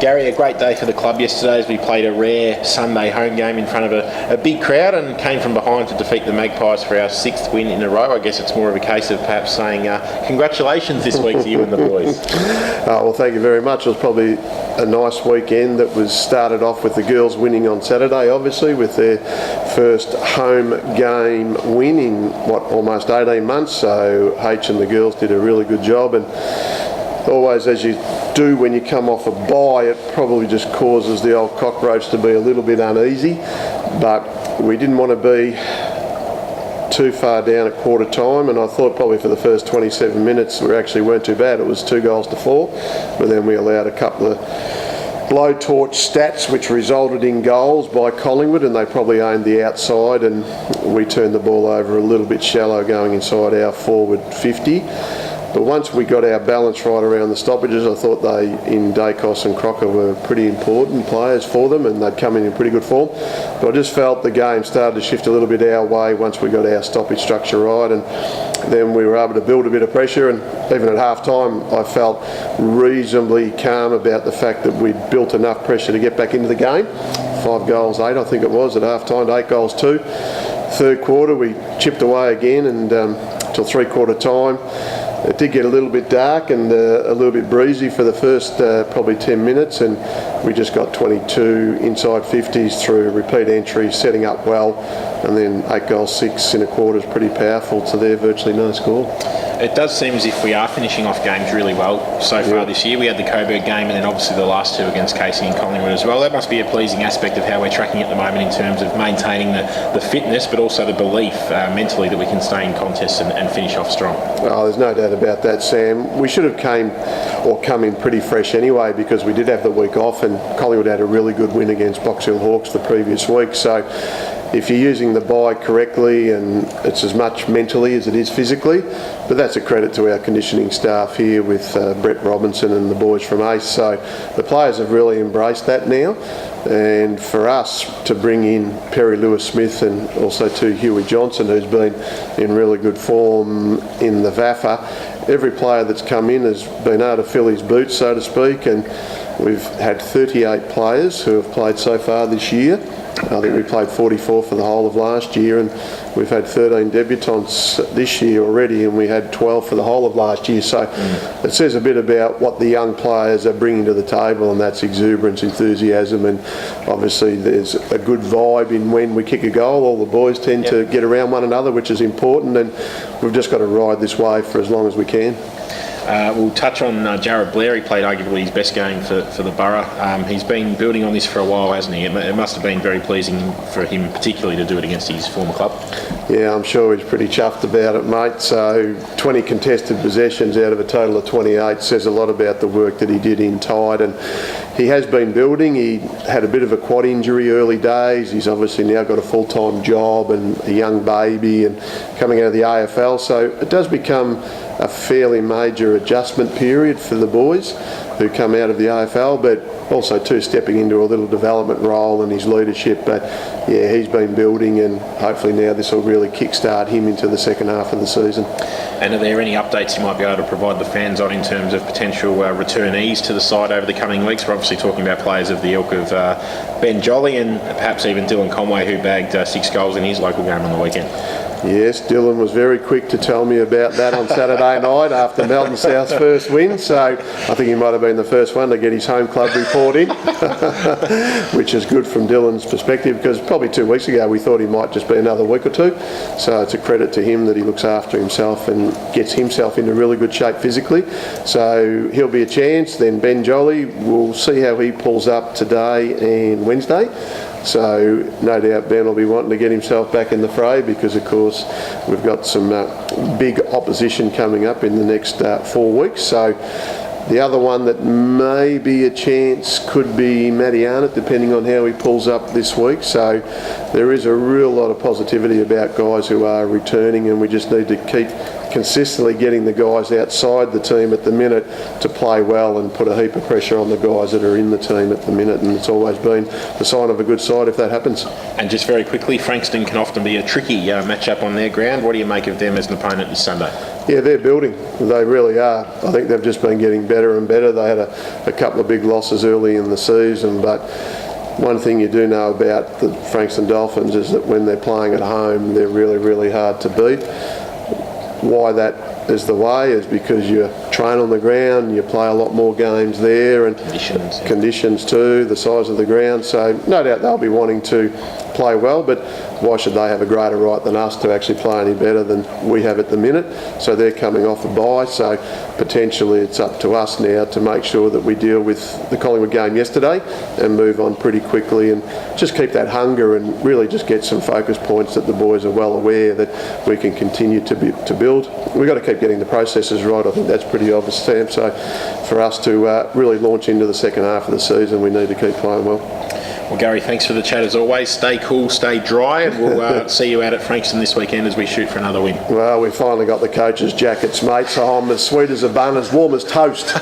Gary, a great day for the club yesterday as we played a rare Sunday home game in front of a big crowd and came from behind to defeat the Magpies for our 6th win in a row. I guess it's more of a case of perhaps saying congratulations this week to you and the boys. Well, thank you very much. It was probably a nice weekend that was started off with the girls winning on Saturday, obviously, with their first home game win in, almost 18 months. So H and the girls did a really good job, and always, as you do when you come off a bye, it probably just causes the old cockroach to be a little bit uneasy, but we didn't want to be too far down at quarter time, and I thought probably for the first 27 minutes we actually weren't too bad. It was 2-4, but then we allowed a couple of blowtorch stats which resulted in goals by Collingwood, and they probably aimed the outside, and we turned the ball over a little bit shallow going inside our forward 50. But once we got our balance right around the stoppages, I thought they, in Dacos and Crocker, were pretty important players for them, and they'd come in pretty good form. But I just felt the game started to shift a little bit our way once we got our stoppage structure right, and then we were able to build a bit of pressure. And even at half time, I felt reasonably calm about the fact that we'd built enough pressure to get back into the game. 5 goals, 8 I think it was at half time, 8 goals 2. Third quarter we chipped away again, and till 3/4 time it did get a little bit dark and a little bit breezy for the first probably 10 minutes, and we just got 22 inside 50s through repeat entries, setting up well, and then 8 goals 6 in a quarter is pretty powerful to their virtually no score. It does seem as if we are finishing off games really well so far this year. We had the Coburg game and then obviously the last 2 against Casey and Collingwood as well. That must be a pleasing aspect of how we're tracking at the moment in terms of maintaining the fitness, but also the belief mentally that we can stay in contests and finish off strong. Oh, there's no doubt about that, Sam. We should have come in pretty fresh anyway, because we did have the week off, and Collingwood had a really good win against Box Hill Hawks the previous week. So if you're using the bye correctly, and it's as much mentally as it is physically, but that's a credit to our conditioning staff here with Brett Robinson and the boys from ACE. So the players have really embraced that now, and for us to bring in Perry Lewis-Smith and also to Huey Johnson, who's been in really good form in the VAFA, every player that's come in has been able to fill his boots, so to speak, and we've had 38 players who have played so far this year. I think we played 44 for the whole of last year, and we've had 13 debutants this year already, and we had 12 for the whole of last year. So it says a bit about what the young players are bringing to the table, and that's exuberance, enthusiasm, and obviously there's a good vibe in when we kick a goal. All the boys tend to get around one another, which is important, and we've just got to ride this wave for as long as we can. We'll touch on Jared Blair. He played arguably his best game for the Borough. He's been building on this for a while, hasn't he? It must have been very pleasing for him, particularly to do it against his former club. Yeah, I'm sure he's pretty chuffed about it, mate. So 20 contested possessions out of a total of 28 says a lot about the work that he did in Tide, and he has been building. He had a bit of a quad injury early days. He's obviously now got a full-time job and a young baby and coming out of the AFL, so it does become a fairly major adjustment period for the boys who come out of the AFL, but also too stepping into a little development role and his leadership. But yeah, he's been building, and hopefully now this will really kickstart him into the second half of the season. And are there any updates you might be able to provide the fans on in terms of potential returnees to the side over the coming weeks? We're obviously talking about players of the ilk of Ben Jolly and perhaps even Dylan Conway, who bagged 6 goals in his local game on the weekend. Yes, Dylan was very quick to tell me about that on Saturday night after Melton South's first win, so I think he might have been the first one to get his home club report in, which is good from Dylan's perspective, because probably 2 weeks ago we thought he might just be another week or 2, so it's a credit to him that he looks after himself and gets himself into really good shape physically, so he'll be a chance. Then Ben Jolly, we'll see how he pulls up today and Wednesday. So no doubt Ben will be wanting to get himself back in the fray, because of course we've got some big opposition coming up in the next 4 weeks. So the other one that may be a chance could be Matty Arnott, depending on how he pulls up this week. So there is a real lot of positivity about guys who are returning, and we just need to keep consistently getting the guys outside the team at the minute to play well and put a heap of pressure on the guys that are in the team at the minute, and it's always been the sign of a good side if that happens. And just very quickly, Frankston can often be a tricky match-up on their ground. What do you make of them as an opponent this Sunday? Yeah, they're building. They really are. I think they've just been getting better and better. They had a couple of big losses early in the season, but one thing you do know about the Frankston Dolphins is that when they're playing at home, they're really, really hard to beat. Why that is the way is because you train on the ground, you play a lot more games there, and conditions too, the size of the ground. So no doubt they'll be wanting to play well, but why should they have a greater right than us to actually play any better than we have at the minute? So they're coming off a bye, so potentially it's up to us now to make sure that we deal with the Collingwood game yesterday and move on pretty quickly and just keep that hunger and really just get some focus points that the boys are well aware that we can continue to build. We've got to keep getting the processes right. I think that's pretty obvious, Sam. So for us to really launch into the second half of the season, we need to keep playing well. Well, Gary, thanks for the chat as always. Stay cool, stay dry, and we'll see you out at Frankston this weekend as we shoot for another win. Well, we finally got the coaches' jackets, mate, so I'm as sweet as a bun, as warm as toast.